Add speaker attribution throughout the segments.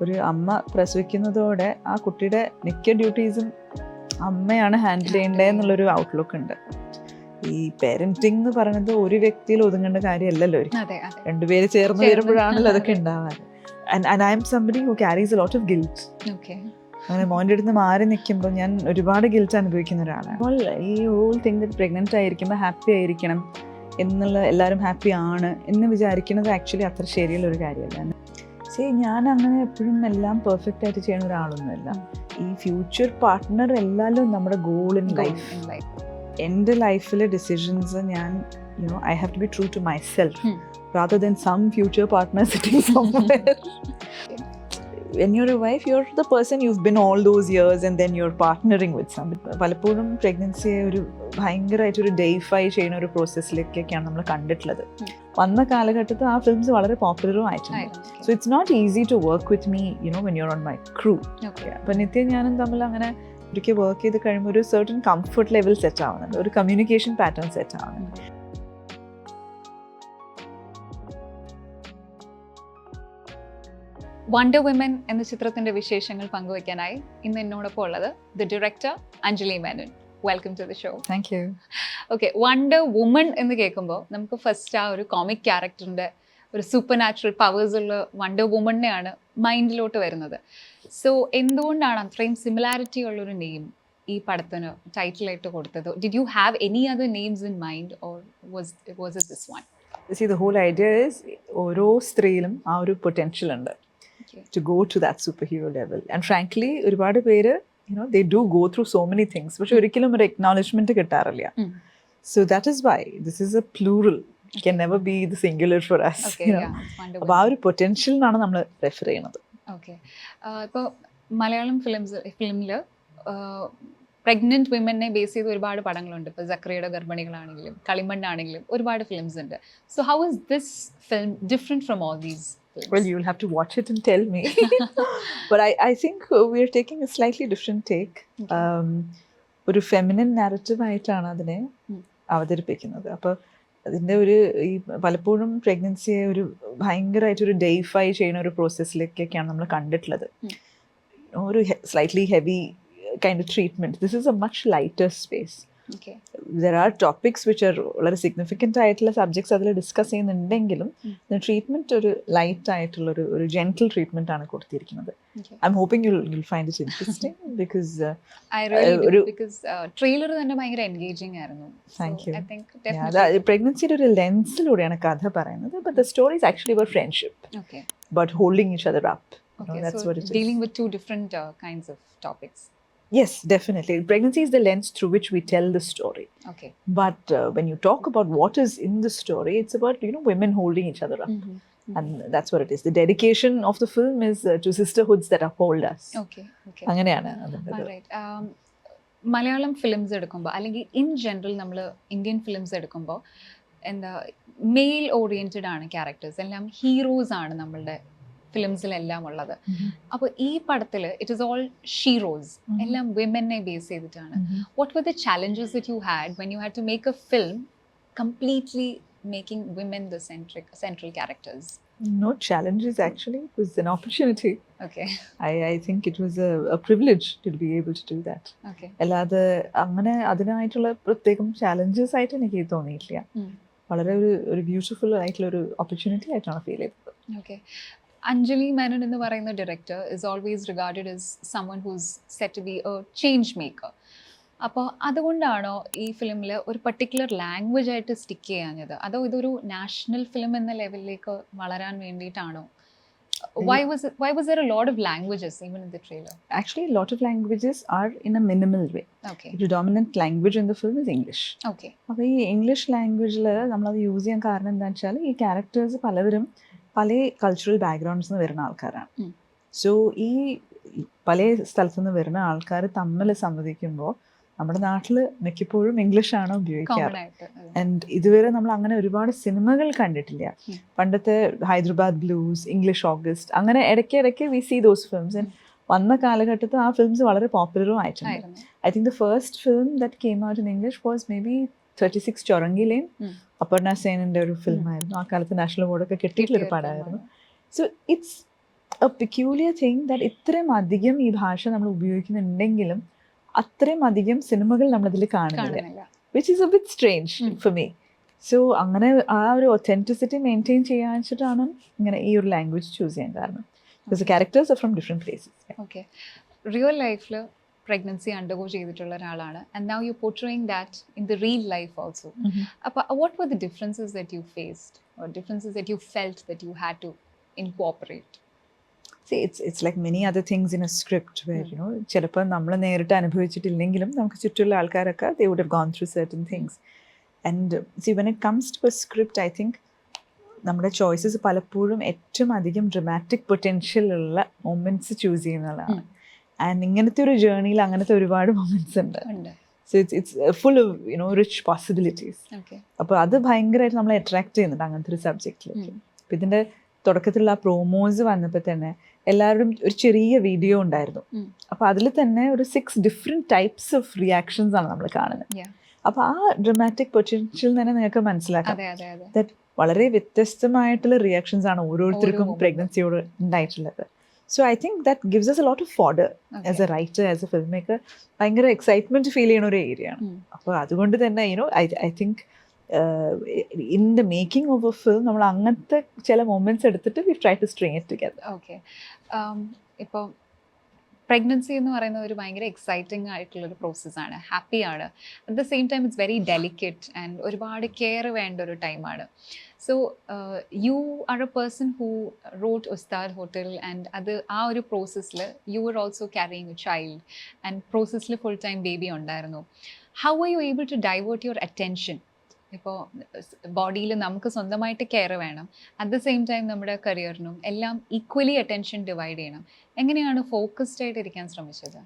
Speaker 1: ഒരു അമ്മ പ്രസവിക്കുന്നതോടെ ആ കുട്ടിയുടെ മിക്ക ഡ്യൂട്ടീസും അമ്മയാണ് ഹാൻഡിൽ ചെയ്യേണ്ടതെന്നുള്ളൊരു ഔട്ട്ലുക്ക് ഉണ്ട്. ഈ പേരന്റിങ് എന്ന് പറയുന്നത് ഒരു വ്യക്തിയിൽ ഒതുങ്ങേണ്ട കാര്യമല്ലല്ലോ, രണ്ടുപേര് ചേർന്ന് വരുമ്പോഴാണല്ലോ അതൊക്കെ ഉണ്ടാവാറ്. And I'm somebody who carries a lot of guilt. അങ്ങനെ മോൻ്റെ അടുത്ത് മാറി നിൽക്കുമ്പോൾ ഞാൻ ഒരുപാട് ഗിൽറ്റ് അനുഭവിക്കുന്ന ഒരാളാണ്. അപ്പോൾ ഈ ഹോൾ തിങ് പ്രഗ്നൻ്റ് ആയിരിക്കുമ്പോൾ ഹാപ്പി ആയിരിക്കണം എന്നുള്ള, എല്ലാവരും ഹാപ്പി ആണ് എന്ന് വിചാരിക്കുന്നത് ആക്ച്വലി അത്ര ശരിയുള്ളൊരു കാര്യമല്ല. ഞാൻ അങ്ങനെ എപ്പോഴും എല്ലാം പെർഫെക്റ്റ് ആയിട്ട് ചെയ്യുന്ന ഒരാളൊന്നുമല്ല. ഈ ഫ്യൂച്ചർ പാർട്ട്ണർ എല്ലാവരും നമ്മുടെ ഗോൾ ഇൻ ലൈഫ്. എൻ്റെ ലൈഫിലെ ഡിസിഷൻസ് ഞാൻ I have to be true to myself rather than some future partner sitting somewhere. When you're a wife, you're the person you've been all those years and then you're partnering with somebody. പലപ്പോഴും പ്രഗ്നൻസിയെ ഒരു ഭയങ്കരമായിട്ടൊരു ഡെയ്ഫൈ ചെയ്യുന്ന ഒരു പ്രോസസ്സിലേക്കൊക്കെയാണ് നമ്മൾ കണ്ടിട്ടുള്ളത്. വന്ന കാലഘട്ടത്തിൽ ആ films വളരെ പോപ്പുലറും ആയിട്ടുണ്ട്. So it's not easy to work with me when you're on my crew. അപ്പം നിത്യം ഞാനും തമ്മിൽ അങ്ങനെ ഒരിക്കൽ വർക്ക് ചെയ്ത് കഴിയുമ്പോൾ ഒരു സർട്ടൻ കംഫർട്ട് ലെവൽ സെറ്റ് ആവുന്നുണ്ട്, ഒരു കമ്മ്യൂണിക്കേഷൻ പാറ്റേൺ സെറ്റ് ആവുന്നുണ്ട്.
Speaker 2: വണ്ടർ വിമൻ എന്ന ചിത്രത്തിന്റെ വിശേഷങ്ങൾ പങ്കുവയ്ക്കാനായി ഇന്ന് എന്നോടൊപ്പം ഉള്ളത് the director Anjali Menon. Welcome to the show.
Speaker 1: Thank you.
Speaker 2: Okay, wonder woman എന്ന് കേൾക്കുമ്പോൾ നമുക്ക് ഫസ്റ്റ് ആ ഒരു കോമിക് ക്യാരക്ടറിന്റെ ഒരു സൂപ്പർ നാച്ചുറൽ പവേഴ്സ് ഉള്ള വണ്ടർ വുമണിനെയാണ് മൈൻഡിലോട്ട് വരുന്നത്. സോ എന്തുകൊണ്ടാണ് അത്രയും സിമിലാരിറ്റി ഉള്ളൊരു നെയിം ഈ പടത്തിന് ടൈറ്റിലായിട്ട് കൊടുത്തത്? Did you have any other names in mind or was it this one?
Speaker 1: See, the whole idea is ഓരോ സ്ത്രീയിലും ആ ഒരു പൊട്ടൻഷ്യൽ ഉണ്ട് to go to that superhero level. And frankly, ഒരുപാട് പേര് they do go through so many things, പക്ഷെ ഒരിക്കലും ഒരു acknowledgement കിട്ടാറില്ല. So that is why this is a plural. It can never be the singular for us. അപ്പോൾ ആ ഒരു പൊട്ടൻഷ്യലിനാണ് നമ്മൾ റെഫർ ചെയ്യുന്നത്.
Speaker 2: ഓക്കെ, ഇപ്പോൾ മലയാളം ഫിലിമിൽ പ്രഗ്നന്റ് വിമനെ ബേസ് ചെയ്ത് ഒരുപാട് പടങ്ങളുണ്ട്. ഇപ്പോൾ സക്രിയയുടെ ഗർഭിണികളാണെങ്കിലും കളിമണ്ണാണെങ്കിലും ഒരുപാട് ഫിലിംസ് ഉണ്ട്. So how is this film different from all these?
Speaker 1: Well, you'll have to watch it and tell me. But I think we're taking a slightly different take. ഒരു feminine narrative ആയിട്ടാണ് അതിനെ അവതരിപ്പിക്കുന്നത്. അപ്പോൾ അതിൻ്റെ ഒരു ഈ പലപ്പോഴും പ്രഗ്നൻസിയെ ഒരു ഭയങ്കരമായിട്ടൊരു ഡെയ്ഫൈ ചെയ്യുന്ന ഒരു പ്രോസസ്സിലേക്കൊക്കെയാണ് നമ്മൾ കണ്ടിട്ടുള്ളത്. ഒരു slightly heavy kind of treatment. This is a much lighter space. There are topics which are വളരെ സിഗ്നിഫിക്കൻ്റ് ആയിട്ടുള്ള സബ്ജക്ട്സ് അതിൽ ഡിസ്കസ് ചെയ്യുന്നുണ്ടെങ്കിലും ട്രീറ്റ്മെൻറ്റ് ഒരു ലൈറ്റ് ആയിട്ടുള്ള ഒരു ജെന്റിൽ ട്രീറ്റ്മെന്റ് ആണ് കൊടുത്തിരിക്കുന്നത്. I'm hoping you'll find it interesting because
Speaker 2: trailer തന്നെ ഭയങ്കര എൻഗേജിംഗ് ആയിരുന്നു.
Speaker 1: Thank you. പ്രഗ്നൻസിയുടെ ഒരു ലെൻസിലൂടെയാണ് കഥ പറയുന്നത്. But the story is actually about friendship, but holding each other up. That's what it is.
Speaker 2: Dealing with two different kinds of topics.
Speaker 1: Yes, definitely. Pregnancy is the lens through which we tell the story.
Speaker 2: Okay.
Speaker 1: But when you talk about what is in the story, it's about women holding each other up, and that's what it is. The dedication of the film is to sisterhoods that uphold us.
Speaker 2: Okay.
Speaker 1: അങ്ങനെയാണ്.
Speaker 2: Alright. Malayalam films എടുക്കുമ്പോൾ അല്ലെങ്കിൽ in general നമ്മൾ Indian films എടുക്കുമ്പോൾ എന്താ mail oriented ആണ് characters, എല്ലാം heroes ആണ് നമ്മളുടെ ഫിലിംസിലെല്ലാം ഉള്ളത്. അപ്പോൾ ഈ പടത്തിൽ ഇറ്റ് ഇസ് ഓൾ ഷീറോസ്, എല്ലാം വിമനെ ബേസ് ചെയ്തിട്ടാണ്. What were the challenges that you had when you had to make a film completely making women the central characters?
Speaker 1: No challenges, actually. It was an opportunity.
Speaker 2: Okay.
Speaker 1: I think it was a privilege to be able to do that.
Speaker 2: Okay.
Speaker 1: അല്ലാതെ അങ്ങനെ അതിനായിട്ടുള്ള പ്രത്യേകം challenges ആയിട്ട് എനിക്ക് തോന്നിയിട്ടില്ല. വളരെ ഒരു beautiful ആയിട്ടുള്ള ഒരു ഓപ്പർച്യൂണിറ്റി ആയിട്ടാണ് ഫീൽ ചെയ്തത്.
Speaker 2: Okay. Anjali Menon എന്ന് പറയുന്ന director is always regarded as someone who's set to be a change maker. അപ്പോൾ അതുകൊണ്ടാണോ ഈ ഫിലിമിൽ ഒരു പർട്ടിക്കുലർ ലാംഗ്വേജ് ആയിട്ട് സ്റ്റിക്ക് ചെയ്യാഞ്ഞത്, അതോ ഇതൊരു നാഷണൽ ഫിലിം എന്ന ലെവലിലേക്ക് വളരാൻ വേണ്ടിയിട്ടാണോ? Why was there a lot of languages even in the trailer?
Speaker 1: Actually, a lot of languages are in a minimal way.
Speaker 2: Okay.
Speaker 1: The predominant language in the film is English.
Speaker 2: Okay.
Speaker 1: അപ്പോൾ ഈ English ലാംഗ്വേജിൽ നമ്മളത് use ചെയ്യാൻ കാരണം എന്താണെന്ന് വെച്ചാൽ ഈ characters പലവരും പല കൾച്ചറൽ ബാക്ക്ഗ്രൗണ്ട്സിൽ നിന്ന് വരുന്ന ആൾക്കാരാണ്. സോ ഈ പല സ്ഥലത്തു നിന്ന് വരുന്ന ആൾക്കാർ തമ്മിൽ സംവദിക്കുമ്പോൾ നമ്മുടെ നാട്ടിൽ മിക്കപ്പോഴും ഇംഗ്ലീഷാണ് ഉപയോഗിക്കാറ്. ആൻഡ് ഇതുവരെ നമ്മൾ അങ്ങനെ ഒരുപാട് സിനിമകൾ കണ്ടിട്ടില്ല. പണ്ടത്തെ ഹൈദരാബാദ് ബ്ലൂസ്, ഇംഗ്ലീഷ് ഓഗസ്റ്റ്, അങ്ങനെ ഇടയ്ക്ക് we see those films. And വന്ന കാലഘട്ടത്തിൽ ആ ഫിലിംസ് വളരെ പോപ്പുലറും ആയിട്ടുണ്ട്. I think the first film that came out in English was maybe 36 Chowringhee lane. Aparna സേനിൻ്റെ ഒരു ഫിലിമായിരുന്നു. ആ കാലത്ത് നാഷണൽ അവാർഡൊക്കെ കിട്ടിയിട്ടുള്ളൊരു പടമായിരുന്നു. So it's a peculiar thing that ഇത്രയും അധികം ഈ ഭാഷ നമ്മൾ ഉപയോഗിക്കുന്നുണ്ടെങ്കിലും അത്രയും അധികം സിനിമകൾ നമ്മളതിൽ കാണുന്നില്ല, which is A bit strange for me. So അങ്ങനെ ആ ഒരു ഒത്തൻറ്റിസിറ്റി മെയിൻറ്റെയിൻ ചെയ്യാൻ വെച്ചിട്ടാണ് ഇങ്ങനെ ഈ ഒരു ലാംഗ്വേജ് ചൂസ് ചെയ്യാൻ കാരണം. Because characters are from different places.
Speaker 2: Okay, real ലൈഫിൽ pregnancy undergo ചെയ്തിട്ടുള്ള ഒരാളാണ്, and now you're portraying that in the real life also. But what were the differences that you faced, or differences that you felt that you had to incorporate?
Speaker 1: See, it's like many other things in a script where you know ചിലപ്പോൾ നമ്മൾ നേരിട്ട് അനുഭവിച്ചിട്ടില്ലെങ്കിലും നമുക്ക് ചുറ്റുള്ള ആൾക്കാരൊക്കെ they would have gone through certain things. And see, when it comes to a script, I think നമ്മുടെ choices പലപ്പോഴും ഏറ്റവും അധികം dramatic potential ഉള്ള മൊമെന്റ്സ് ചൂസ് ചെയ്യുന്നതാണ്. ആൻഡ് ഇങ്ങനത്തെ ഒരു ജേർണിയിൽ അങ്ങനത്തെ ഒരുപാട് മൊമെന്റ്സ് ഉണ്ട്. So it's full of you know rich possibilities. അപ്പോൾ അത് ഭയങ്കരമായിട്ട് നമ്മളെ അട്രാക്ട് ചെയ്യുന്നുണ്ട് അങ്ങനത്തെ ഒരു സബ്ജക്റ്റിലേക്ക്. അപ്പോൾ ഇതിൻ്റെ തുടക്കത്തിലുള്ള ആ പ്രോമോസ് വന്നപ്പോൾ തന്നെ എല്ലാവരും ഒരു ചെറിയ വീഡിയോ ഉണ്ടായിരുന്നു. അപ്പോൾ അതിൽ തന്നെ ഒരു 6 ഡിഫറെൻറ്റ് ടൈപ്സ് ഓഫ് റിയാക്ഷൻസ് ആണ് നമ്മൾ കാണുന്നത്. അപ്പോൾ ആ ഡ്രമാറ്റിക് പൊട്ടൻഷ്യൽ തന്നെ നിങ്ങൾക്ക് മനസ്സിലാക്കാം ദാറ്റ് വളരെ വ്യത്യസ്തമായിട്ടുള്ള റിയാക്ഷൻസ് ആണ് ഓരോരുത്തർക്കും പ്രഗ്നൻസിയോട് ഉണ്ടായിട്ടുള്ളത്. So I think that gives us a lot of fodder as a writer, as a filmmaker. ഭയങ്കര എക്സൈറ്റ്മെന്റ് ഫീൽ ചെയ്യുന്ന ഒരു ഏരിയ ആണ്. അപ്പോൾ അതുകൊണ്ട് തന്നെ you know I think in the making of a film നമ്മൾ അങ്ങനത്തെ ചില മൊമെന്റ്സ് എടുത്തിട്ട് we try to string it together.
Speaker 2: Okay, ഇപ്പോൾ പ്രഗ്നൻസി എന്ന് പറയുന്ന ഒരു ഭയങ്കര എക്സൈറ്റിംഗ് ആയിട്ടുള്ളൊരു പ്രോസസ്സാണ്, ഹാപ്പിയാണ്. At the same time it's very delicate and ഒരുപാട് കെയർ വേണ്ട ഒരു ടൈമാണ്. So you are a person who wrote Ustad Hotel, and അത് ആ ഒരു പ്രോസസ്സിൽ you are also carrying a child, and പ്രോസസ്സിൽ ഫുൾ ടൈം ബേബി ഉണ്ടായിരുന്നു. How are you able to divert your attention? ഇപ്പോൾ ബോഡിയിൽ നമുക്ക് സ്വന്തമായിട്ട് കെയർ വേണം, അറ്റ് ദ സെയിം ടൈം നമ്മുടെ കരിയറിനും എല്ലാം ഈക്വലി അറ്റൻഷൻ ഡിവൈഡ് ചെയ്യണം. എങ്ങനെയാണ് ഫോക്കസ്ഡ് ആയിട്ട് ഇരിക്കാൻ ശ്രമിച്ചത്?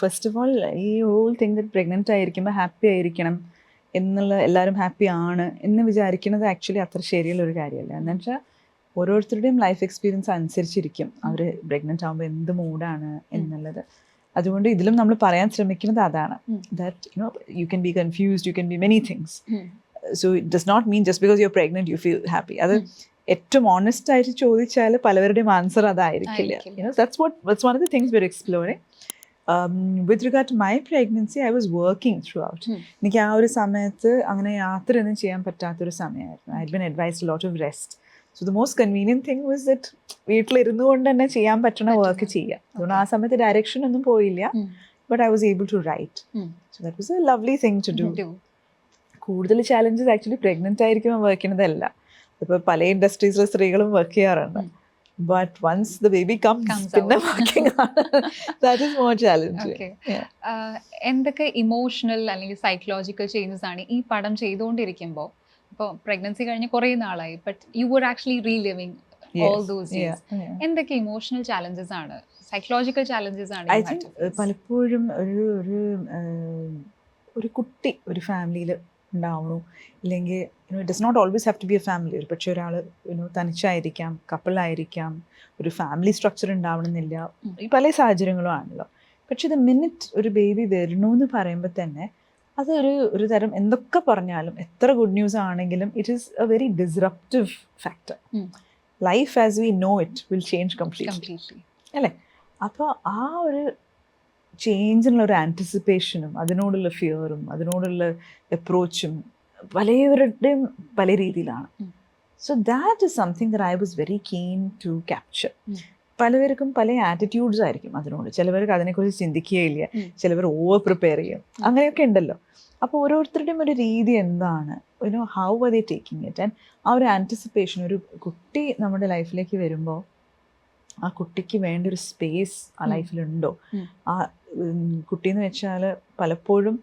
Speaker 1: ഫസ്റ്റ് ഓഫ് ഓൾ ഈ ഹോൾ തിങ് ദാറ്റ് പ്രഗ്നൻ്റ് ആയിരിക്കുമ്പോൾ ഹാപ്പി ആയിരിക്കണം എന്നുള്ള, എല്ലാവരും ഹാപ്പി ആണ് എന്ന് വിചാരിക്കുന്നത് ആക്ച്വലി അത്ര ശരിയുള്ളൊരു കാര്യമല്ല. എന്ന് വെച്ചാൽ ഓരോരുത്തരുടെയും ലൈഫ് എക്സ്പീരിയൻസ് അനുസരിച്ചിരിക്കും അവർ പ്രഗ്നൻ്റ് ആകുമ്പോൾ എന്ത് മൂഡാണ് എന്നുള്ളത്. അതുകൊണ്ട് ഇതിലും നമ്മൾ പറയാൻ ശ്രമിക്കുന്നത് അതാണ്, that you know you can be confused, you can be many things. So it does not mean just because you are pregnant you feel happy. അത് ഏറ്റവും ഓണസ്റ്റ് ആയിട്ട് ചോദിച്ചാൽ പലവരുടെയും ആൻസർ അതായിരിക്കില്ല. You know that's one of the things we are exploring. With regard to my pregnancy I was working throughout. എനിക്ക് ആ ഒരു സമയത്ത് അങ്ങനെ യാത്രയൊന്നും ചെയ്യാൻ പറ്റാത്തൊരു സമയമായിരുന്നു. I had been advised lot of rest. So the most convenient thing was that വീട്ടിലിരുന്നു കൊണ്ട് തന്നെ ചെയ്യാൻ പറ്റുന്ന വർക്ക് ചെയ്യുക. അതുകൊണ്ട് ആ സമയത്ത് ഡയറക്ഷൻ ഒന്നും പോയില്ല, but I was able to write. So that was a lovely thing to do. കൂടുതൽ ചാലഞ്ചസ് ആക്ച്വലി പ്രഗ്നൻ്റ് ആയിരിക്കുമ്പോൾ വർക്ക് ചെയ്യുന്നതല്ല. ഇപ്പോൾ പല ഇൻഡസ്ട്രീസിലെ സ്ത്രീകളും വർക്ക് ചെയ്യാറുണ്ട്, but once the baby comes പിന്നെ വർക്കിംഗ് ആണ്. That is more challenging.
Speaker 2: എന്തൊക്കെ ഇമോഷണൽ അല്ലെങ്കിൽ സൈക്കോളജിക്കൽ ചേഞ്ചസ് ആണ് ഈ പടം ചെയ്തുകൊണ്ടിരിക്കുമ്പോൾ? ഇപ്പോൾ പ്രഗ്നൻസി കഴിഞ്ഞ് കുറേ നാളായി, but you were actually reliving all those years. എന്തൊക്കെ ഇമോഷണൽ ചാലഞ്ചസ് ആണ്, സൈക്കോളജിക്കൽ ചാലഞ്ചസ് ആണ്?
Speaker 1: ഐ തിങ്ക് പലപ്പോഴും ഒരു കുട്ടി ഒരു ഫാമിലിയിൽ ഉണ്ടാവണു, ഇല്ലെങ്കിൽ it does not always have to be a family. ഒരു പക്ഷേ ഒരാൾ തനിച്ചായിരിക്കാം, കപ്പിളായിരിക്കാം, ഒരു ഫാമിലി സ്ട്രക്ചർ ഉണ്ടാവണമെന്നില്ല, ഈ പല സാഹചര്യങ്ങളും ആണല്ലോ. പക്ഷെ ദ മിനിറ്റ് ഒരു ബേബി വരണമെന്ന് പറയുമ്പോൾ തന്നെ ഒരു തരം എന്തൊക്കെ പറഞ്ഞാലും എത്ര ഗുഡ് ന്യൂസ് ആണെങ്കിലും it is A very disruptive factor. Life as we know it will change completely അല്ലേ? അപ്പോൾ ആ ഒരു ചേഞ്ചിനുള്ള ഒരു ആൻറ്റിസിപ്പേഷനും അതിനോടുള്ള ഫിയറും അതിനോടുള്ള അപ്രോച്ചും പലവരുടെയും പല രീതിയിലാണ്. So that is something that I was very keen to capture. പലവർക്കും പല ആറ്റിറ്റ്യൂഡ്സ് ആയിരിക്കും അതിനോട്. ചിലവർക്ക് അതിനെക്കുറിച്ച് ചിന്തിക്കുകയില്ല, ചിലവർ ഓവർ പ്രിപ്പയർ ചെയ്യും, അങ്ങനെയൊക്കെ ഉണ്ടല്ലോ. അപ്പോൾ ഓരോരുത്തരുടെയും ഒരു രീതി എന്താണ്, how are they taking it. And ആ ഒരു ആൻറ്റിസിപ്പേഷൻ, ഒരു കുട്ടി നമ്മുടെ ലൈഫിലേക്ക് വരുമ്പോൾ ആ കുട്ടിക്ക് വേണ്ട ഒരു സ്പേസ് ആ ലൈഫിലുണ്ടോ? ആ കുട്ടിയെന്ന് വെച്ചാൽ പലപ്പോഴും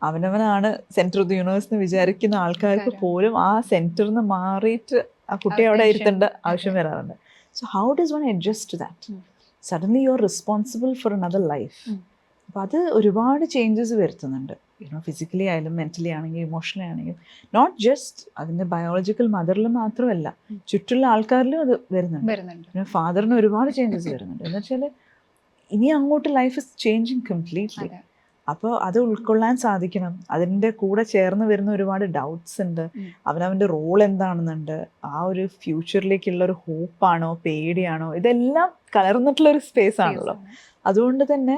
Speaker 1: അവനവനാണ് സെൻറ്റർ ഓഫ് ദി യൂണിവേഴ്സ് എന്ന് വിചാരിക്കുന്ന ആൾക്കാർക്ക് പോലും ആ സെൻറ്ററിൽ നിന്ന് മാറിയിട്ട് ആ കുട്ടിയെ അവിടെ ഇരുത്തേണ്ട ആവശ്യം വരാറുണ്ട്. So how does one adjust to that? Suddenly you're responsible for another life. അപ്പോൾ അത് ഒരുപാട് ചേഞ്ചസ് വരുത്തുന്നുണ്ട്, ഫിസിക്കലി ആയാലും മെൻ്റലി ആണെങ്കിലും ഇമോഷണലി ആണെങ്കിലും. നോട്ട് ജസ്റ്റ് അതിൻ്റെ ബയോളജിക്കൽ മദറിൽ മാത്രമല്ല, ചുറ്റുള്ള ആൾക്കാരിലും അത് വരുന്നുണ്ട്. ഫാദറിന് ഒരുപാട് ചേഞ്ചസ് വരുന്നുണ്ട്. എന്ന് വെച്ചാൽ ഇനി അങ്ങോട്ട് ലൈഫ് ഇസ് ചേഞ്ചിങ് കംപ്ലീറ്റ്ലി. അപ്പോൾ അത് ഉൾക്കൊള്ളാൻ സാധിക്കണം. അതിൻ്റെ കൂടെ ചേർന്ന് വരുന്ന ഒരുപാട് ഡൗട്ട്സ് ഉണ്ട്. അവനവൻ്റെ റോൾ എന്താണെന്നുണ്ട്, ആ ഒരു ഫ്യൂച്ചറിലേക്കുള്ള ഒരു ഹോപ്പാണോ പേടിയാണോ, ഇതെല്ലാം കലർന്നിട്ടുള്ളൊരു സ്പേസ് ആണല്ലോ. അതുകൊണ്ട് തന്നെ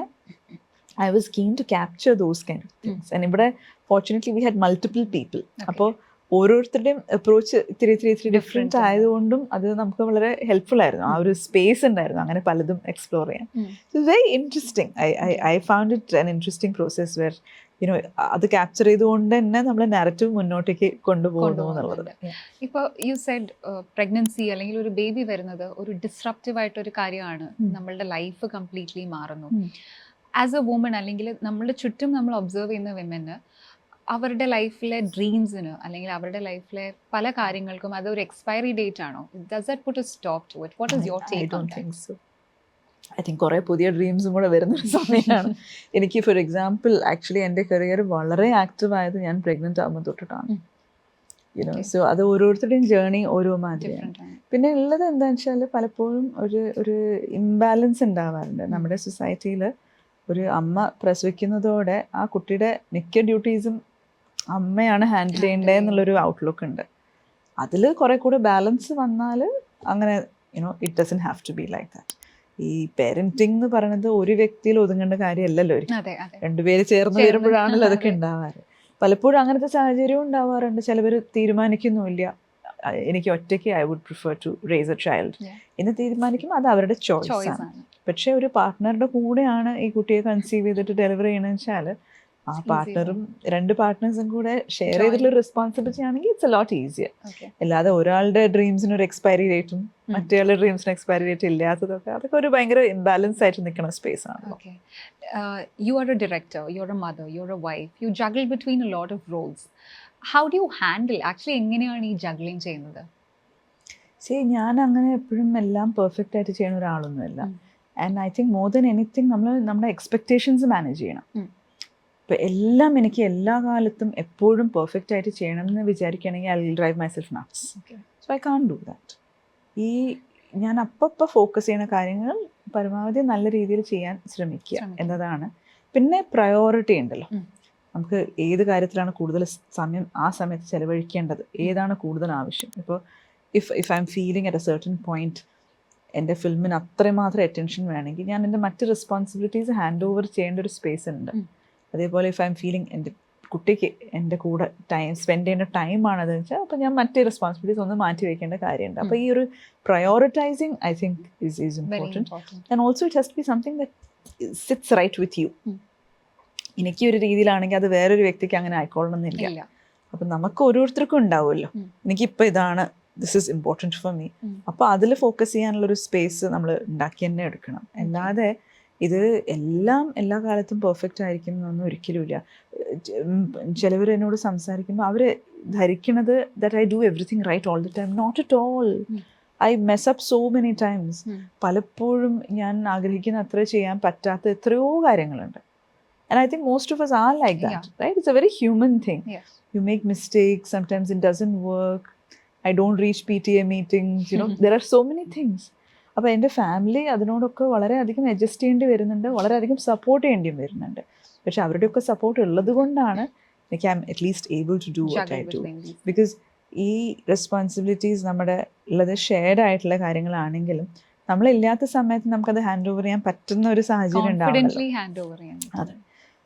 Speaker 1: I was keen to capture those kind of things. And ഇവിടെ fortunately we had multiple people. അപ്പോൾ ഓരോരുത്തരുടെയും അപ്രോച്ച് ഇത്തിരി ഡിഫറെൻറ്റ് ആയതുകൊണ്ടും അത് നമുക്ക് വളരെ ഹെൽപ്ഫുൾ ആയിരുന്നു. ആ ഒരു സ്പേസ് ഉണ്ടായിരുന്നു അങ്ങനെ പലതും എക്സ്പ്ലോർ ചെയ്യാൻ. It's very interesting. I found it an interesting process where you know അത് ക്യാപ്ചർ ചെയ്തുകൊണ്ട് തന്നെ നമ്മൾ നാരറ്റീവ് മുന്നോട്ടേക്ക് കൊണ്ടുപോകുന്നു എന്നുള്ളത്.
Speaker 2: ഇപ്പോൾ യു സെഡ് പ്രഗ്നൻസി അല്ലെങ്കിൽ ഒരു ബേബി വരുന്നത് ഒരു ഡിസ്റപ്റ്റീവ് ആയിട്ടൊരു കാര്യമാണ്. നമ്മളുടെ ലൈഫ് കംപ്ലീറ്റ്ലി മാറുന്നു. ആസ് എ വുമൺ അല്ലെങ്കിൽ നമ്മളുടെ ചുറ്റും നമ്മൾ ഒബ്സർവ് ചെയ്യുന്ന വിമന് അവരുടെ ലൈഫിലെ ഡ്രീംസിന് അല്ലെങ്കിൽ അവരുടെ ലൈഫിലെ പല കാര്യങ്ങൾക്കും അതൊരു എക്സ്പയറി ഡേറ്റ് ആണോ? Does that put a stop to it? What is your take on that?
Speaker 1: I think കുറേ പുതിയ ഡ്രീംസും കൂടെ വരുന്നൊരു സമയമാണ്. എനിക്ക് ഫോർ എക്സാമ്പിൾ ആക്ച്വലി എൻ്റെ കരിയർ വളരെ ആക്റ്റീവ് ആയത് ഞാൻ പ്രഗ്നൻ്റ് ആകുമ്പോൾ തൊട്ടിട്ടാണ്. യുനോ സോ അത് ഓരോരുത്തരുടെയും ജേർണി ഓരോ മാതിരിയാണ്. പിന്നെ ഉള്ളത് എന്താണെന്ന് വെച്ചാൽ പലപ്പോഴും ഒരു ഇംബാലൻസ് ഉണ്ടാവാറുണ്ട് നമ്മുടെ സൊസൈറ്റിയിൽ. ഒരു അമ്മ പ്രസവിക്കുന്നതോടെ ആ കുട്ടിയുടെ മിക്ക ഡ്യൂട്ടീസും അമ്മയാണ് ഹാൻഡിൽ ചെയ്യേണ്ടതെന്നുള്ളൊരു ഔട്ട്ലുക്ക് ഉണ്ട്. അതിൽ കുറെ കൂടെ ബാലൻസ് വന്നാൽ അങ്ങനെ you know it doesn't have to be like that. ഈ പേരൻറ്റിംഗ് എന്ന് പറയുന്നത് ഒരു വ്യക്തിയിൽ ഒതുങ്ങേണ്ട കാര്യമല്ലല്ലോ. രണ്ടുപേര് ചേർന്ന് വരുമ്പോഴാണല്ലോ അതൊക്കെ ഉണ്ടാവാറ്. പലപ്പോഴും അങ്ങനത്തെ സാഹചര്യവും ഉണ്ടാവാറുണ്ട്. ചിലവർ തീരുമാനിക്കുന്നുമില്ല, എനിക്ക് ഒറ്റയ്ക്ക് I would prefer to raise a child എന്ന് തീരുമാനിക്കുമ്പോൾ അത് അവരുടെ ചോയ്സ് ആണ്. പക്ഷേ ഒരു പാർട്ട്ണറുടെ കൂടെയാണ് ഈ കുട്ടിയെ കൺസീവ് ചെയ്തിട്ട് ഡെലിവറി ചെയ്യണമെന്ന് വെച്ചാൽ ആ പാർട്ട്ണറും രണ്ട് പാർട്ട്നേഴ്സും കൂടെ ഷെയർ ചെയ്തിട്ടുള്ള റെസ്പോൺസിബിലിറ്റി ആണെങ്കിൽ ഇറ്റ്സ് എ ലോട്ട് ഈസിയർ. അല്ലാതെ ഒരാളുടെ ഡ്രീംസിന് ഒരു എക്സ്പയറി ഡേറ്റും മറ്റേയാളുടെ ഡ്രീംസിന് എക്സ്പയറി ഡേറ്റ് ഇല്ലാത്തതൊക്കെ അതൊക്കെ ഒരു ഭയങ്കര ഇംബാലൻസ് ആയിട്ട് നിൽക്കുന്ന സ്പേസ് ആണ്.
Speaker 2: You are a director, you're a mother, you're a wife, you juggle between a lot of roles. How do you handle actually എങ്ങനെയാണ് ഈ ജഗ്ലിംഗ് ചെയ്യുന്നത്?
Speaker 1: ഞാൻ അങ്ങനെ എപ്പോഴും എല്ലാം പെർഫെക്റ്റ് ആയിട്ട് ചെയ്യുന്ന ഒരാളൊന്നുമല്ല. And I think more than anything നമ്മുടെ എക്സ്പെക്റ്റേഷൻസ് മാനേജ് ചെയ്യണം. ഇപ്പം എല്ലാം എനിക്ക് എല്ലാ കാലത്തും എപ്പോഴും പെർഫെക്റ്റ് ആയിട്ട് ചെയ്യണം എന്ന് വിചാരിക്കുകയാണെങ്കിൽ I will drive myself nuts. So I can't do that. ഞാൻ അപ്പം ഫോക്കസ് ചെയ്യുന്ന കാര്യങ്ങൾ പരമാവധി നല്ല രീതിയിൽ ചെയ്യാൻ ശ്രമിക്കുക എന്നതാണ്. പിന്നെ പ്രയോറിറ്റി ഉണ്ടല്ലോ, നമുക്ക് ഏത് കാര്യത്തിലാണ് കൂടുതൽ സമയം ആ സമയത്ത് ചിലവഴിക്കേണ്ടത്, ഏതാണ് കൂടുതൽ ആവശ്യം. ഇപ്പോൾ if I M feeling at A certain point എൻ്റെ ഫിലിമിന് അത്രമാത്രം അറ്റൻഷൻ വേണമെങ്കിൽ ഞാൻ എൻ്റെ മറ്റ് റെസ്പോൺസിബിലിറ്റീസ് ഹാൻഡ് ഓവർ ചെയ്യേണ്ട ഒരു സ്പേസ് ഉണ്ട്. അതേപോലെ ഇഫ് ഐ എം ഫീലിംഗ് എൻ്റെ കുട്ടിക്ക് എൻ്റെ കൂടെ സ്പെൻഡ് ചെയ്യുന്ന ടൈമാണതെന്ന് വെച്ചാൽ അപ്പോൾ ഞാൻ മറ്റ് റെസ്പോൺസിബിലിറ്റീസ് ഒന്ന് മാറ്റി വയ്ക്കേണ്ട കാര്യമുണ്ട്. അപ്പോൾ ഈ ഒരു prioritising I think is important. And also it has to be something that sits right with you. എനിക്ക് ഒരു രീതിയിലാണെങ്കിൽ അത് വേറൊരു വ്യക്തിക്ക് അങ്ങനെ ആയിക്കൊള്ളണമെന്നില്ല. അപ്പം നമുക്ക് ഓരോരുത്തർക്കും ഉണ്ടാവുമല്ലോ, എനിക്കിപ്പോൾ ഇതാണ്, this is important for me. അപ്പോൾ അതിൽ ഫോക്കസ് ചെയ്യാനുള്ളൊരു സ്പേസ് നമ്മൾ ഉണ്ടാക്കി തന്നെ എടുക്കണം. അല്ലാതെ ഇത് എല്ലാം എല്ലാ കാലത്തും പെർഫെക്റ്റ് ആയിരിക്കും എന്നൊന്നും ഒരിക്കലുമില്ല. ചിലവർ എന്നോട് സംസാരിക്കുമ്പോൾ അവർ ധരിക്കണത് that I do everything right all the time. Not at all. I mess up so many times. പലപ്പോഴും ഞാൻ ആഗ്രഹിക്കുന്ന അത്ര ചെയ്യാൻ പറ്റാത്ത എത്രയോ കാര്യങ്ങളുണ്ട്. And I think most of us are like that, right? It's a very human thing. You make mistakes, sometimes it doesn't work. I don't reach PTA meetings, you know, there are so many things. അപ്പോൾ എൻ്റെ family അതിനോടൊക്കെ വളരെയധികം adjust ചെയ്യേണ്ടി വരുന്നുണ്ട്, വളരെയധികം support ചെയ്യേണ്ടി വരുന്നുണ്ട്. പക്ഷെ അവരുടെയൊക്കെ സപ്പോർട്ട് ഉള്ളത് കൊണ്ടാണ് എനിക്ക് I'm at least able to do what I do. Because ഈ റെസ്പോൺസിബിലിറ്റീസ് നമ്മുടെ ഉള്ളത് ഷെയർഡ് ആയിട്ടുള്ള കാര്യങ്ങളാണെങ്കിലും നമ്മളില്ലാത്ത സമയത്ത് നമുക്കത് ഹാൻഡ് ഓവർ ചെയ്യാൻ പറ്റുന്ന ഒരു സാഹചര്യം ഉണ്ടാവുമല്ലോ. അതെ.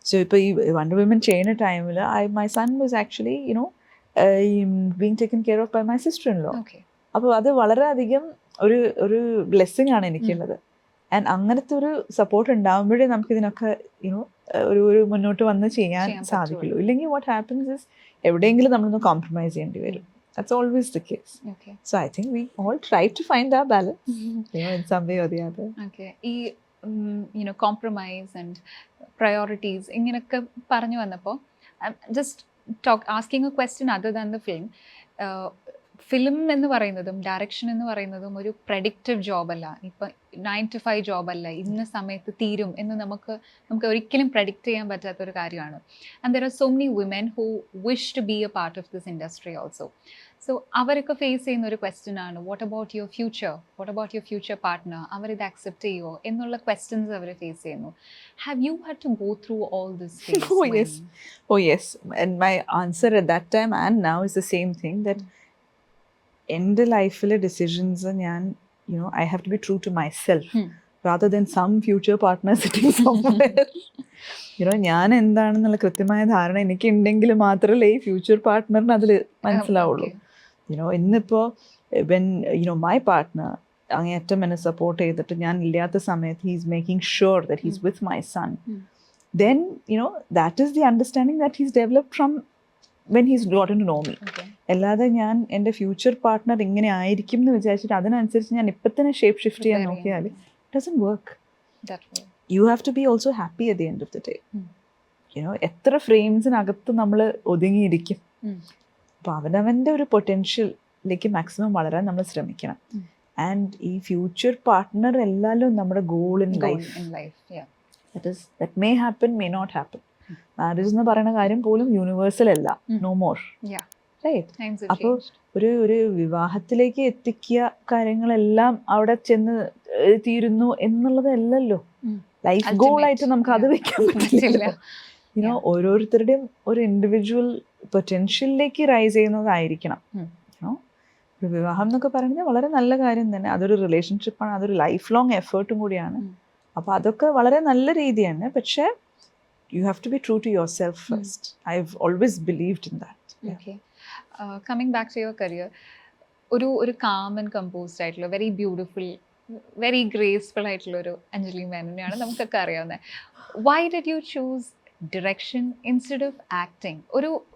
Speaker 1: സോ ഇപ്പോൾ ഈ വണ്ടർ വിമൻ ചെയ്യുന്ന ടൈമിൽ my son was actually you know being taken care of by my sister in law. അപ്പോൾ അത് വളരെയധികം ഒരു ബ്ലെസ്സിങ് ആണ് എനിക്കുള്ളത്. ആൻഡ് അങ്ങനത്തെ ഒരു സപ്പോർട്ട് ഉണ്ടാകുമ്പോഴേ നമുക്കിതിനൊക്കെ യുനോ ഒരു മുന്നോട്ട് വന്ന് ചെയ്യാൻ സാധിക്കുള്ളൂ. ഇല്ലെങ്കിൽ വാട്ട് ഹാപ്പൻസ് ഇസ് എവിടെയെങ്കിലും നമ്മളൊന്ന് കോംപ്രമൈസ് ചെയ്യേണ്ടി വരും. That's always the case. Okay. So I think we all try to find our balance, you know, in some way or the other.
Speaker 2: Okay. You know, compromise and priorities ഇങ്ങനെയൊക്കെ പറഞ്ഞു വന്നപ്പോൾ just asking a question other than the film. Film എന്ന് പറയുന്നതും direction എന്ന് പറയുന്നതും ഒരു predictive ജോബല്ല. ഇപ്പം 9 to 5 ജോബല്ല, ഇന്ന സമയത്ത് തീരും എന്ന് നമുക്ക് ഒരിക്കലും പ്രഡിക്റ്റ് ചെയ്യാൻ പറ്റാത്തൊരു കാര്യമാണ്. And there are so many women who wish to be a part of this industry also. So അവരൊക്കെ ഫേസ് ചെയ്യുന്ന ഒരു ക്വസ്റ്റ്യൻ ആണ്, what about your future partner, അവരിത് അക്സെപ്റ്റ് ചെയ്യുമോ എന്നുള്ള ക്വസ്റ്റ്യൻസ് അവർ ഫേസ് ചെയ്യുന്നു. Have you had to go through all this?
Speaker 1: Oh yes, and my answer at that time and now is the same thing, that എൻ്റെ ലൈഫിലെ decisions ഞാൻ I have to be true to myself rather than some future partner sitting somewhere. ഞാൻ എന്താണെന്നുള്ള കൃത്യമായ ധാരണ എനിക്ക് ഉണ്ടെങ്കിൽ മാത്രമല്ലേ ഈ ഫ്യൂച്ചർ പാർട്ട്ണറിന് അതിൽ മനസ്സിലാവുള്ളൂ. ഇന്നിപ്പോൾ മൈ പാർട്ട്ണർ അങ്ങേയറ്റം എന്നെ സപ്പോർട്ട് ചെയ്തിട്ട് ഞാൻ ഇല്ലാത്ത സമയത്ത് he's making sure that he's with my son, then that is the understanding that he's developed from when he's gotten to know me. അല്ലാതെ ഞാൻ എൻ്റെ ഫ്യൂച്ചർ പാർട്ട്ണർ ഇങ്ങനെ ആയിരിക്കും എന്ന് വിചാരിച്ചിട്ട് അതിനനുസരിച്ച് ഞാൻ ഇപ്പം തന്നെ ഷേപ്പ് ഷിഫ്റ്റ് ചെയ്യാൻ നോക്കിയാൽ it doesn't work. You have to be also happy at the end of the day. എത്ര ഫ്രെയിംസിനകത്ത് നമ്മൾ ഒതുങ്ങിയിരിക്കും. അപ്പോൾ അവനവൻ്റെ ഒരു പൊട്ടൻഷ്യലിലേക്ക് മാക്സിമം വളരാൻ നമ്മൾ ശ്രമിക്കണം. ആൻഡ് ഈ ഫ്യൂച്ചർ പാർട്ട്ണർ എല്ലാവരും നമ്മുടെ goal in life. That may happen, may not happen. Marriage എന്ന് പറയുന്ന കാര്യം പോലും യൂണിവേഴ്സൽ അല്ല, നോ മോർ, റൈറ്റ്? അപ്പോൾ ഒരു വിവാഹത്തിലേക്ക് എത്തിക്കുക കാര്യങ്ങളെല്ലാം അവിടെ ചെന്ന് തീരുന്നു എന്നുള്ളതല്ലല്ലോ ലൈഫ് ഗോളായിട്ട് നമുക്ക് അത് വെക്കാൻ പറ്റില്ല. ഓരോരുത്തരുടെയും ഒരു ഇൻഡിവിജ്വൽ പൊട്ടൻഷ്യലിലേക്ക് റൈസ് ചെയ്യുന്നതായിരിക്കണം. ഒരു വിവാഹം എന്നൊക്കെ പറയുന്നത് വളരെ നല്ല കാര്യം തന്നെ, അതൊരു റിലേഷൻഷിപ്പാണ്, അതൊരു ലൈഫ് ലോങ് എഫേർട്ടും കൂടിയാണ്. അപ്പോൾ അതൊക്കെ വളരെ നല്ല രീതിയാണ്. പക്ഷേ you have to be true to yourself first. I've always believed in that.
Speaker 2: Okay. Coming back to your career, ഒരു calm and composed ആയിട്ടുള്ള വെരി ബ്യൂട്ടിഫുൾ, വെരി ഗ്രേസ്ഫുൾ ആയിട്ടുള്ള ഒരു അഞ്ജലി മേനോനെയാണ് നമുക്കൊക്കെ അറിയാവുന്നത്. Why did you choose direction instead of acting?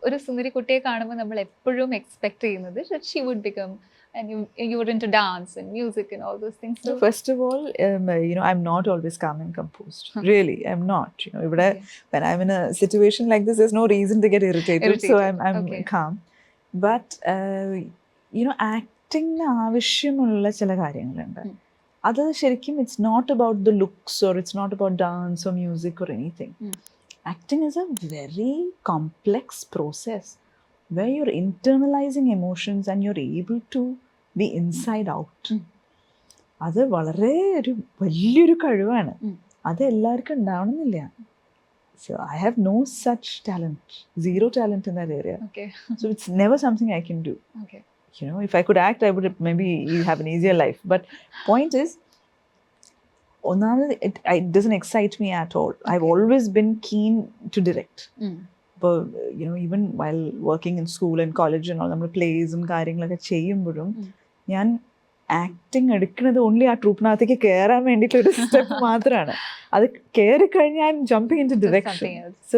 Speaker 2: ഒരു സുന്ദരി കുട്ടിയെ കാണുമ്പോൾ നമ്മൾ എപ്പോഴും എക്സ്പെക്ട് ചെയ്യുന്നത് that she would become, and you were into dance and music and all those things. So
Speaker 1: first of all, I'm not always calm and composed. Really, I'm not. When I'm in a situation like this, there's no reason to get irritated. So I'm calm. But acting ആവശ്യമുള്ള ചില കാര്യങ്ങളുണ്ട്. അത് ശരിക്കും it's not about the looks or it's not about dance or music or anything. Acting is a very complex process where you're internalizing emotions and you're able to be inside out. അത് വളരെ ഒരു വലിയൊരു കഴിവാണ്. അത് എല്ലാവർക്കും ഉണ്ടാവണമെന്നില്ല. So I have no such talent, zero talent in that area. So it's never something I can do. If I could act, I would maybe have an easier life. But point is, it doesn't excite me at all. I've always been keen to direct. But even while working in school and college and all, നമ്മൾ പ്ലേസും കാര്യങ്ങളൊക്കെ ചെയ്യുമ്പോഴും ഞാൻ acting എടുക്കുന്നത് only ആ ട്രൂപ്പിനകത്തേക്ക് കയറാൻ വേണ്ടിയിട്ടൊരു step മാത്രമാണ്. അത് കയറി കഴിഞ്ഞാൽ I'm jumping in to direction. So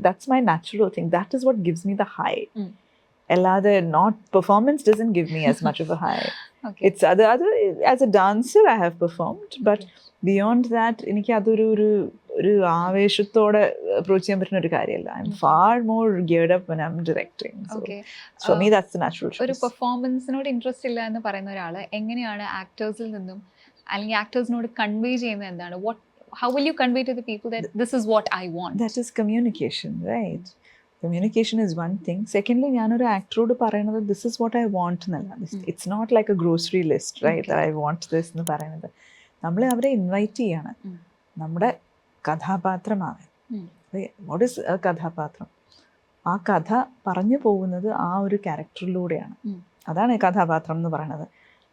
Speaker 1: that's my natural thing. That is what gives me the high. അല്ലാതെ not performance doesn't give me as much of a high. It's other as a dancer I have performed, but beyond that എനിക്ക് അതൊരു ആവേശത്തോടെ approach ചെയ്യാൻ പറ്റുന്ന ഒരു കാര്യമല്ല. I M far more geared up when I'm directing. So for me that's the natural choice.
Speaker 2: ഒരു പെർഫോമൻസിനോട് interest ഇല്ല എന്ന് പറയുന്ന ഒരാൾ എങ്ങനെയാണ് ആക്ടേഴ്സിൽ നിന്നും അല്ലെങ്കിൽ ആക്ടേഴ്സിനോട് കൺവേ ചെയ്യുന്നത് എന്താണ്? How will you convey to the people that this is what I want?
Speaker 1: That is communication, right? Communication is one thing. Secondly, ഞാനൊരു ആക്ടറോട് പറയുന്നത് this is what I want എന്നല്ല. It's not like a grocery list, right? That I want this എന്ന് പറയുന്നത്. നമ്മളെ അവരെ invite ചെയ്യാണ് നമ്മുടെ കഥാപാത്രമാണ്. വാട്ട് ഈസ് എ കഥാപാത്രം? ആ കഥ പറഞ്ഞു പോകുന്നത് ആ ഒരു ക്യാരക്ടറിലൂടെയാണ്. അതാണ് കഥാപാത്രം എന്ന് പറയുന്നത്.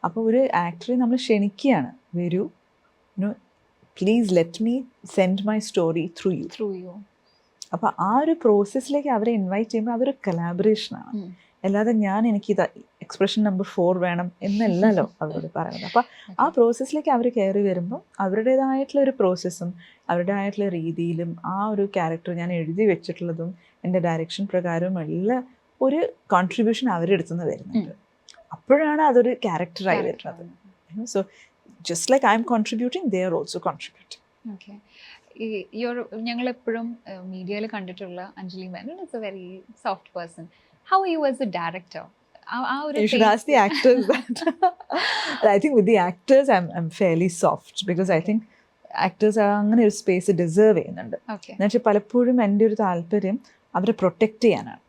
Speaker 1: അപ്പോൾ ഒരു ആക്ടറെ നമ്മൾ ക്ഷണിക്കുകയാണ്, വരൂ, please let me send my story through you. അപ്പോൾ ആ ഒരു പ്രോസസ്സിലേക്ക് അവരെ ഇൻവൈറ്റ് ചെയ്യുമ്പോൾ അതൊരു കൊലാബറേഷനാണ്. അല്ലാതെ എനിക്കിത് എക്സ്പ്രഷൻ നമ്പർ 4 വേണം എന്നല്ലല്ലോ അവരോട് പറയുന്നത്. അപ്പോൾ ആ പ്രോസസ്സിലേക്ക് അവർ കയറി വരുമ്പോൾ അവരുടേതായിട്ടുള്ള ഒരു പ്രോസസ്സും അവരുടേതായിട്ടുള്ള രീതിയിലും ആ ഒരു ക്യാരക്ടർ ഞാൻ എഴുതി വെച്ചിട്ടുള്ളതും എൻ്റെ ഡയറക്ഷൻ പ്രകാരവും എല്ലാം ഒരു കോൺട്രിബ്യൂഷൻ അവരെടുത്തുനിന്ന് വരുന്നുണ്ട്. അപ്പോഴാണ് അതൊരു ക്യാരക്ടറായി വരുന്നത്. So just like I'm contributing, they are also contributing.
Speaker 2: ഞങ്ങളെപ്പോഴും മീഡിയയിൽ കണ്ടിട്ടുള്ള Anjali Menon is a very soft person. How are you as a director?
Speaker 1: You should ask the actors that. I think with the actors I'm fairly soft because I think actors അങ്ങനെ ഒരു space deserve ചെയ്യുന്നുണ്ട്. എന്നുവെച്ചാൽ പലപ്പോഴും എൻ്റെ ഒരു താല്പര്യം അവരെ protect ചെയ്യാനാണ്.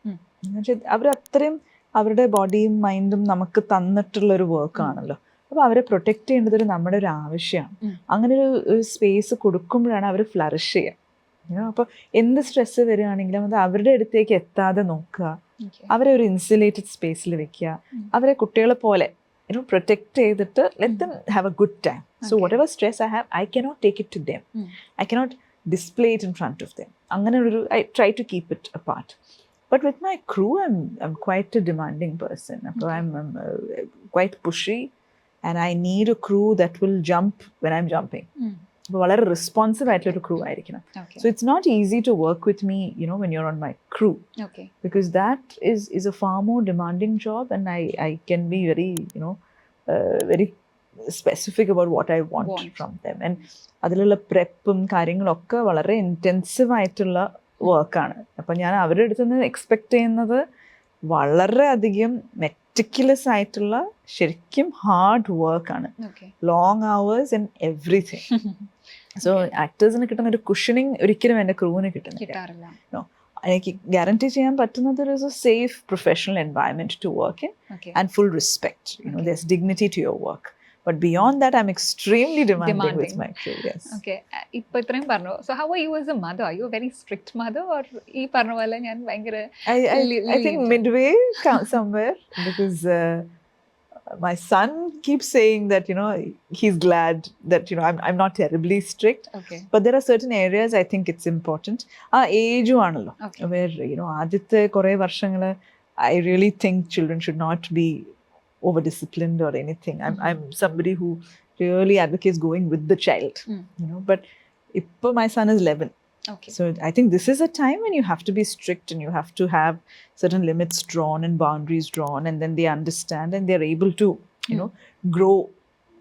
Speaker 1: എന്നുവെച്ചാൽ അവർ അത്രയും അവരുടെ ബോഡിയും മൈൻഡും നമുക്ക് തന്നിട്ടുള്ളൊരു വർക്കാണല്ലോ. അപ്പോൾ അവരെ പ്രൊട്ടക്റ്റ് ചെയ്യേണ്ടത് നമ്മുടെ ഒരു ആവശ്യമാണ്. അങ്ങനെ ഒരു സ്പേസ് കൊടുക്കുമ്പോഴാണ് അവർ ഫ്ലറിഷ് ചെയ്യുക. അപ്പോൾ എന്ത് സ്ട്രെസ്സ് വരികയാണെങ്കിലും അത് അവരുടെ അടുത്തേക്ക് എത്താതെ നോക്കുക, അവരെ ഒരു ഇൻസുലേറ്റഡ് സ്പേസിൽ വെക്കുക, അവരെ കുട്ടികളെ പോലെ പ്രൊട്ടക്റ്റ് ചെയ്തിട്ട് let them have a good time. So whatever stress I have, I cannot take it to them, I cannot display it in front of them. അങ്ങനെ ഒരു I try to keep it apart. But with my crew, I'm quite a demanding person. I'm quite pushy, and I need a crew that will jump when I'm jumping. വളരെ responsive ആയിട്ടുള്ള ഒരു crew ആയിരിക്കണം. So it's not easy to work with me, when you're on my crew. Because that is a far more demanding job, and I can be very, very specific about what I want from them. And അതിലുള്ള പ്രെപ്പും കാര്യങ്ങളൊക്കെ വളരെ intensive ആയിട്ടുള്ള വർക്കാണ്. അപ്പം ഞാൻ അവരുടെ അടുത്ത് നിന്ന് എക്സ്പെക്ട് ചെയ്യുന്നത് വളരെയധികം മെറ്റിക്കുലസ് ആയിട്ടുള്ള ശരിക്കും ഹാർഡ് വർക്കാണ്, long hours and everything. So ആക്ടേഴ്സിന് കിട്ടുന്ന ഒരു കുഷനിങ് ഒരിക്കലും എൻ്റെ ക്രൂവിന് കിട്ടുന്നില്ല. എനിക്ക് ഗ്യാരണ്ടി ചെയ്യാൻ പറ്റുന്നത് ഒരു safe professional environment to work in and full respect. There's dignity to your work. But beyond that, I'm extremely demanding with my crew. Yes.
Speaker 2: Okay. ഇപ്പോ ഇത്രയും പറഞ്ഞു. So how are you as a mother? Are you a very strict mother, or ഈ പറഞ്ഞ പോലെ ഞാൻ ഭയങ്കര
Speaker 1: I think midway somewhere, because my son keeps saying that he's glad that I'm not terribly strict.
Speaker 2: Okay.
Speaker 1: But there are certain areas I think it's important. Age ആണല്ലോ, where ആദ്യത്തെ കുറേ വർഷങ്ങള് I really think children should not be over disciplined or anything. I'm somebody who really advocates going with the child. But if my son is 11, so I think this is a time when you have to be strict, and you have to have certain limits drawn and boundaries drawn, and then they understand and they're able to grow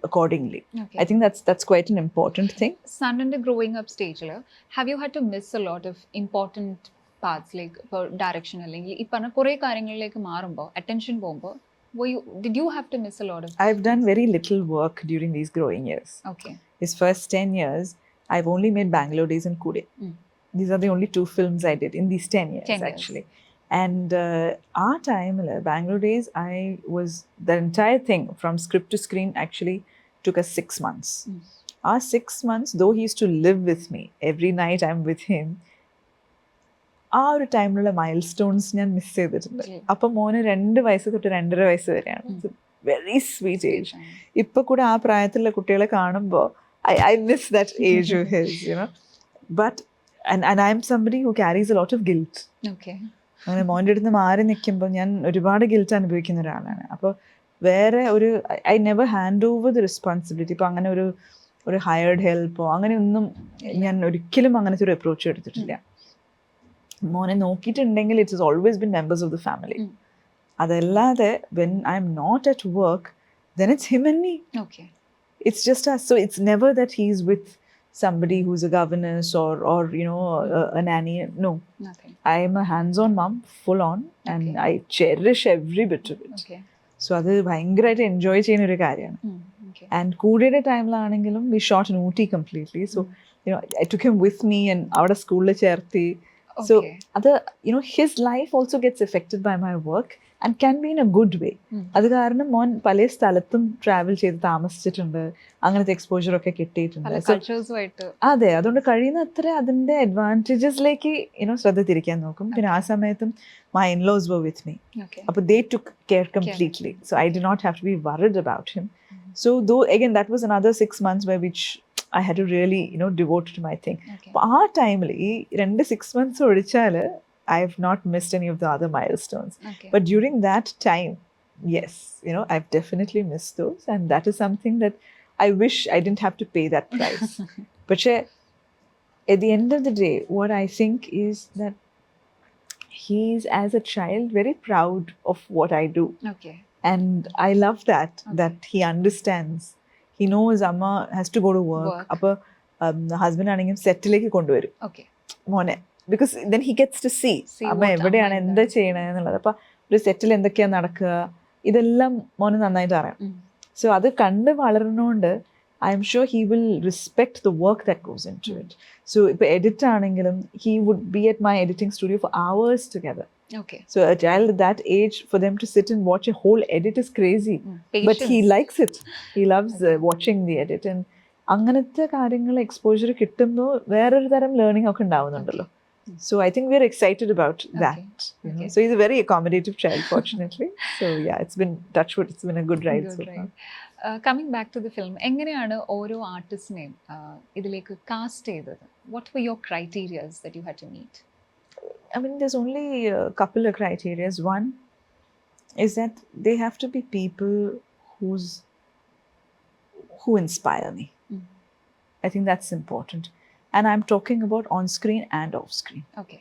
Speaker 1: accordingly. I think that's quite an important thing.
Speaker 2: Son in the growing up stage, have you had to miss a lot of important parts, like for direction അല്ലെങ്കിൽ ഈ പറഞ്ഞ കുറേ കാര്യങ്ങളിലേക്ക് മാറുമ്പോൾ attention പോകുമ്പോൾ did you have to miss a lot of?
Speaker 1: I've done very little work during these growing years.
Speaker 2: Okay.
Speaker 1: These first 10 years, I've only made Bangalore Days and Kude. These are the only 2 films I did in these 10 years, actually. And our time, Bangalore Days, the entire thing from script to screen actually took us 6 months. Our 6 months, though he used to live with me, every night I'm with him, ആ ഒരു ടൈമിലുള്ള mile stones ഞാൻ miss ചെയ്തിട്ടുണ്ട്. അപ്പം മോന് 2 വയസ്സ് തൊട്ട് 2.5 വയസ്സ് വരെയാണ്. Very sweet age. ഇപ്പൊ കൂടെ ആ പ്രായത്തിലുള്ള കുട്ടികളെ കാണുമ്പോൾ I miss that age of his, But and I am somebody who carries a lot of guilt. അങ്ങനെ മോൻ്റെ അടുത്ത് മാറി നിൽക്കുമ്പോൾ ഞാൻ ഒരുപാട് ഗിൽറ്റ് അനുഭവിക്കുന്ന ഒരാളാണ്. അപ്പോൾ വേറെ ഒരു I never hand over the responsibility. ഇപ്പം അങ്ങനെ ഒരു ഹയർഡ് ഹെൽപ്പോ അങ്ങനെയൊന്നും ഞാൻ ഒരിക്കലും അങ്ങനത്തെ ഒരു അപ്രോച്ച് എടുത്തിട്ടില്ല. മോനെ നോക്കിയിട്ടുണ്ടെങ്കിൽ it is always been members of the family. അതല്ലാതെ when I'm not at work, then it's him and me. It's just us. So it's never that he's with somebody who's a governess or a nanny. No.
Speaker 2: Nothing.
Speaker 1: I am a hands-on mom, full on, and I cherish every bit of it. So അത് ഭയങ്കരമായിട്ട് enjoy ചെയ്യുന്ന ഒരു കാര്യമാണ്. And കൂടിയുടെ ടൈമിലാണെങ്കിലും we shot in Ooty completely. So I took him with me and അവിടെ സ്കൂളിൽ ചേർത്തി. So his life also gets affected by my work and can be in a good way. അത് കാരണം മോൻ പല സ്ഥലത്തും ട്രാവൽ ചെയ്ത് താമസിച്ചിട്ടുണ്ട്, അങ്ങനത്തെ എക്സ്പോജർ ഒക്കെ കിട്ടിയിട്ടുണ്ട്. അതെ, അതുകൊണ്ട് കഴിയുന്നത്ര അതിന്റെ അഡ്വാൻറ്റേജസിലേക്ക് ശ്രദ്ധ തിരിക്കാൻ നോക്കും. പിന്നെ ആ സമയത്തും my in-laws were with me. അപ്പോൾ they took care completely. So I did not have to be worried about him. So though again that was another 6 months by which I had to really devote to my thing. ആ ടൈമിൽ ഈ 6 months ഒഴിച്ചാൽ I have not missed any of the other milestones. But during that time, yes, I've definitely missed those, and that is something that I wish I didn't have to pay that price. But at the end of the day, what I think is that he's, as a child, very proud of what I do. And I love that he understands. He knows Amma has to go to work. Appo husband ആണെങ്കിലും സെറ്റിലേക്ക് കൊണ്ടുവരും മോനെ, because then he gets to see അമ്മ എവിടെയാണ് എന്താ ചെയ്യണെന്നുള്ളത്. അപ്പം ഒരു സെറ്റിൽ എന്തൊക്കെയാ നടക്കുക ഇതെല്ലാം മോന് നന്നായിട്ട് അറിയാം. സോ അത് കണ്ട് വളർന്നുകൊണ്ട് I'm sure he will respect the work that goes into it. So ഇപ്പോൾ എഡിറ്റ് ആണെങ്കിലും he would be at my editing studio for hours together.
Speaker 2: Okay.
Speaker 1: So a child at that age, for them to sit and watch a whole edit is crazy. But he
Speaker 2: Patience.
Speaker 1: likes it. He loves watching the edit. And അങ്ങനത്തെ കാര്യങ്ങൾ exposure കിട്ടുമ്പോൾ വേറൊരു തരം learning ഒക്കെ ഉണ്ടാവുന്നുണ്ടല്ലോ. So I think we're excited about that. You know? So he's a very accommodative child, fortunately. So yeah, it's been touch wood. It's been a good ride so far.
Speaker 2: Coming back to the film, എങ്ങനെയാണ് ഓരോ ആർട്ടിസ്റ്റിനെയും ഇതിലേക്ക് cast ചെയ്തത്? What were your criteria that you had to meet?
Speaker 1: I mean, there's only a couple of criteria. One is that they have to be people who inspire me. I think that's important. And I'm talking about on screen and off screen.
Speaker 2: Okay.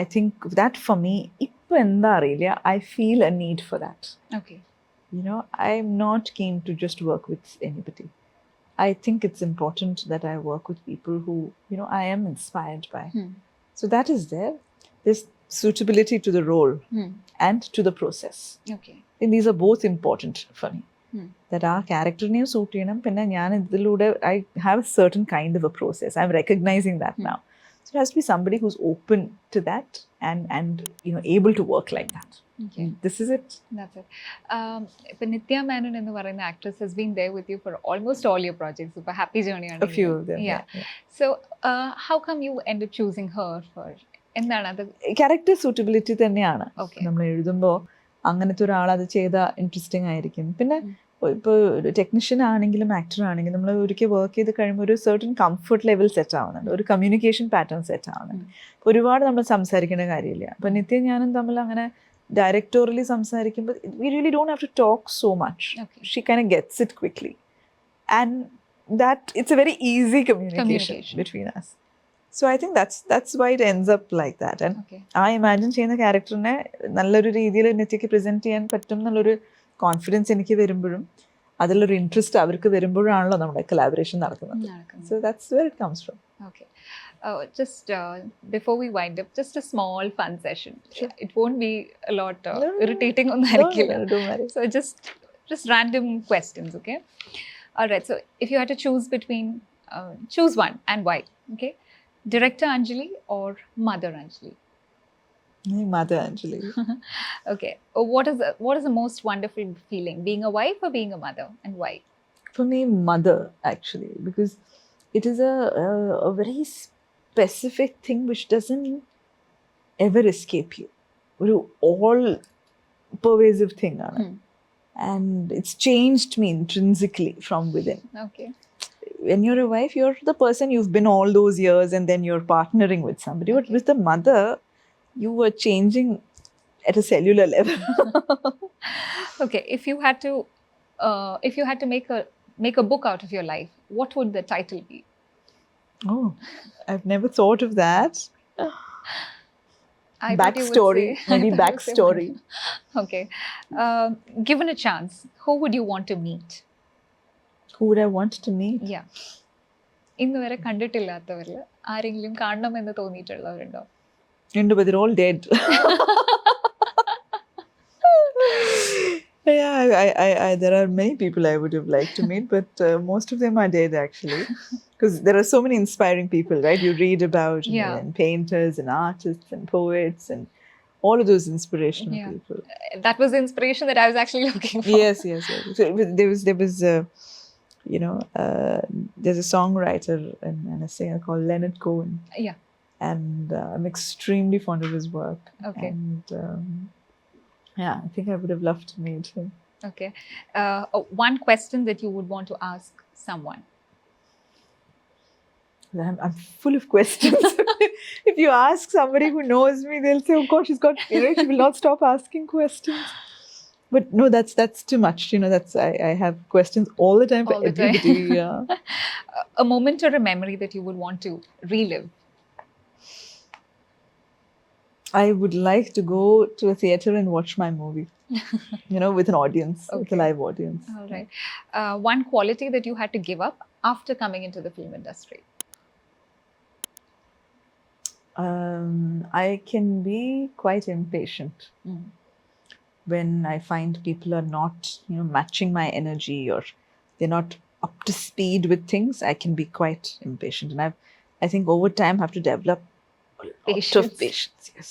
Speaker 1: I think that for me, ipo endha ariyilla, I feel a need for that.
Speaker 2: Okay.
Speaker 1: You know, I'm not keen to just work with anybody. I think it's important that I work with people who, you know, I am inspired by. So that is there. There's suitability to the role and to the process.
Speaker 2: Okay.
Speaker 1: And these are both important for me. That our character name suit cheyanam pinne njan idilude I have a certain kind of a process. I'm recognizing that now. So it has to be somebody who's open to that and you know, able to work like that.
Speaker 2: Okay.
Speaker 1: This is it.
Speaker 2: That's it. But Nithya Menon ennu parayna actress has been there with you for almost all your projects. Super happy journey.
Speaker 1: A few of them.
Speaker 2: Yeah. So how come you ended up choosing her for? എന്താണ് അത്?
Speaker 1: Character suitability തന്നെയാണ്.
Speaker 2: Okay.
Speaker 1: നമ്മൾ എഴുതുമ്പോൾ അങ്ങനത്തെ ഒരാൾ അത് ചെയ്താൽ interesting ആയിരിക്കും. പിന്നെ ഇപ്പോൾ ഒരു ടെക്നീഷ്യൻ ആണെങ്കിലും ആക്ടർ ആണെങ്കിലും നമ്മൾ ഒരിക്കൽ വർക്ക് ചെയ്ത് കഴിയുമ്പോൾ ഒരു സർട്ടൻ കംഫർട്ട് ലെവൽ സെറ്റ് ആവുന്നുണ്ട്, ഒരു കമ്മ്യൂണിക്കേഷൻ പാറ്റേൺ സെറ്റ് ആവുന്നുണ്ട്. ഒരുപാട് നമ്മൾ സംസാരിക്കേണ്ട കാര്യമില്ല. അപ്പോൾ നിത്യ ഞാനും തമ്മിൽ അങ്ങനെ ഡയറക്ടോറിയലി സംസാരിക്കുമ്പോൾ we really don't have to talk so much. She kind gets it quickly and that it's a very easy communication between us. So I think that's why it ends up like that. And I imagine ചെയ്യുന്ന ക്യാരക്ടറിനെ നല്ലൊരു രീതിയിൽ നിത്യക്ക് present ചെയ്യാൻ പറ്റും എന്നുള്ളൊരു confidence എനിക്ക് വരുമ്പോഴും അതിലൊരു ഇൻട്രസ്റ്റ് അവർക്ക് വരുമ്പോഴാണല്ലോ നമ്മുടെ കൊളാബറേഷൻ നടക്കുന്നത്. So that's where it comes from.
Speaker 2: Okay. Just before we wind up, just a small fun session. Sure. It won't be a lot irritating on the
Speaker 1: Don't worry.
Speaker 2: So just random questions, okay? All right. So if you had to choose between choose one and why, okay? Director Anjali or Mother Anjali?
Speaker 1: Mother Anjali.
Speaker 2: Okay. What is the most wonderful feeling, being a wife or being a mother, and why?
Speaker 1: For me, mother actually, because it is a very specific thing which doesn't ever escape you. Oru all pervasive thing aanu. And it's changed me intrinsically from within.
Speaker 2: Okay.
Speaker 1: When you're a wife, you're the person you've been all those years, and then you're partnering with somebody. But with the mother, you were changing at a cellular level.
Speaker 2: Okay, if you had to make a book out of your life, what would the title be?
Speaker 1: Oh, I've never thought of that. Backstory, maybe backstory.
Speaker 2: Okay, given a chance, who would you want to meet?
Speaker 1: Who would I want to meet?
Speaker 2: Yeah. ഇന്ന് വരെ കണ്ടിട്ടില്ലാത്തവരിൽ ആരെങ്കിലും കാണണമെന്ന് തോന്നിയിട്ടുള്ളവരുണ്ടോ?
Speaker 1: But they're all dead. Yeah, I there are many people I would have liked to meet, but most of them are dead actually. Because there are so many inspiring people, right? You read about you know, and painters and artists and poets and all of those inspirational people.
Speaker 2: That was the inspiration that I was actually looking for.
Speaker 1: Yes. So there was you know, there's a songwriter and a singer called Leonard Cohen.
Speaker 2: Yeah.
Speaker 1: And I'm extremely fond of his work.
Speaker 2: Okay.
Speaker 1: And yeah, I think I would have loved to meet him.
Speaker 2: Okay. One question that you would want to ask someone.
Speaker 1: I'm full of questions. If you ask somebody who knows me, they'll say, "Oh gosh, she's got, you know, she will not stop asking questions." But no, that's too much. You know, I have questions all the time for everybody. Yeah.
Speaker 2: A moment or a memory that you would want to relive.
Speaker 1: I would like to go to a theater and watch my movie. You know, with an audience, with a live audience.
Speaker 2: All right. One quality that you had to give up after coming into the film industry.
Speaker 1: I can be quite impatient. When I find people are not, you know, matching my energy or they're not up to speed with things, I can be quite impatient. And I think over time have to develop a lot of patience. Yes.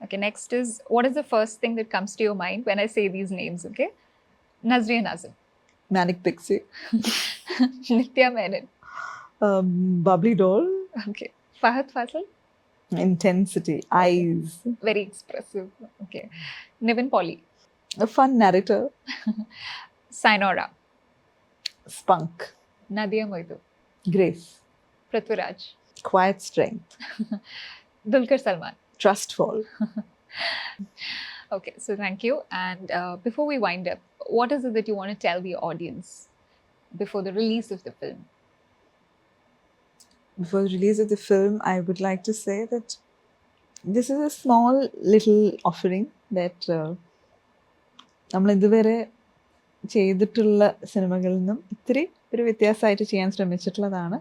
Speaker 2: Okay, next is, what is the first thing that comes to your mind when I say these names? Okay, Nazriya Nazim,
Speaker 1: Manic Pixie,
Speaker 2: Nithya Menon,
Speaker 1: Bubbly Doll,
Speaker 2: okay, Fahad Fasal,
Speaker 1: Intensity, Eyes,
Speaker 2: very expressive. Okay, Nivin Pauly,
Speaker 1: a fun narrator,
Speaker 2: Sainora,
Speaker 1: Spunk,
Speaker 2: Nadia Moidu,
Speaker 1: Grace,
Speaker 2: Prithviraj,
Speaker 1: Quiet Strength,
Speaker 2: Dulquer Salman.
Speaker 1: Trustful.
Speaker 2: Okay, so thank you. And before we wind up, what is it that you want to tell the audience before the release of the film?
Speaker 1: Before the release of the film, I would like to say that this is a small little offering that നമ്മൾ ഇതുവരെ ചെയ്തിട്ടുള്ള സിനിമകളിൽ നിന്നും ഇത്തിരി ഒരു വ്യത്യാസമായിട്ട് ചെയ്യാൻ ശ്രമിച്ചിട്ടുള്ളതാണ്.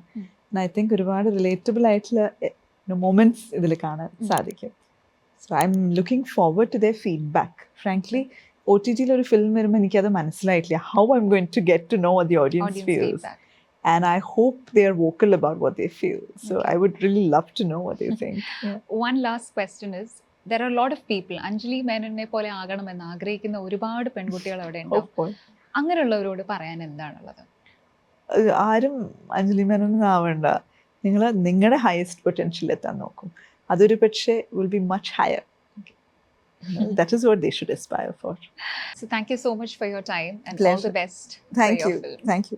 Speaker 1: ഐ തിങ്ക് ഒരുപാട് റിലേറ്റബിൾ ആയിട്ടുള്ള മൊമെന്റ്സ് ഇതിൽ കാണാൻ സാധിക്കും. So I'm looking forward to their feedback. Frankly OTT-യിൽ ഒരു ഫിലിം വരുമ്പോൾ എനിക്കത് മനസ്സിലായിട്ടില്ല. How I'm going to get to know what the audience feels.
Speaker 2: feedback.
Speaker 1: And I hope they are vocal about what they feel. So I would really love to know what they think. Yeah.
Speaker 2: One last question is, there are a lot of people, Anjali Menonne പോലെ ആകണമെന്ന് ആഗ്രഹിക്കുന്ന ഒരുപാട് പെൺകുട്ടികൾ അവിടെ ഉണ്ടാവും. അങ്ങനെയുള്ളവരോട് പറയാൻ എന്താണുള്ളത്?
Speaker 1: ആരും അഞ്ജലി മേനോൻ ആവണ്ട. നിങ്ങൾ നിങ്ങളുടെ ഹയസ്റ്റ് പൊട്ടൻഷ്യൽ എത്താൻ നോക്കും. അതൊരു പക്ഷേ will be much higher. That is what they should aspire for.
Speaker 2: So thank you so much for your time and
Speaker 1: Pleasure.
Speaker 2: all the best
Speaker 1: Thank
Speaker 2: for
Speaker 1: you.
Speaker 2: your film.
Speaker 1: Thank you.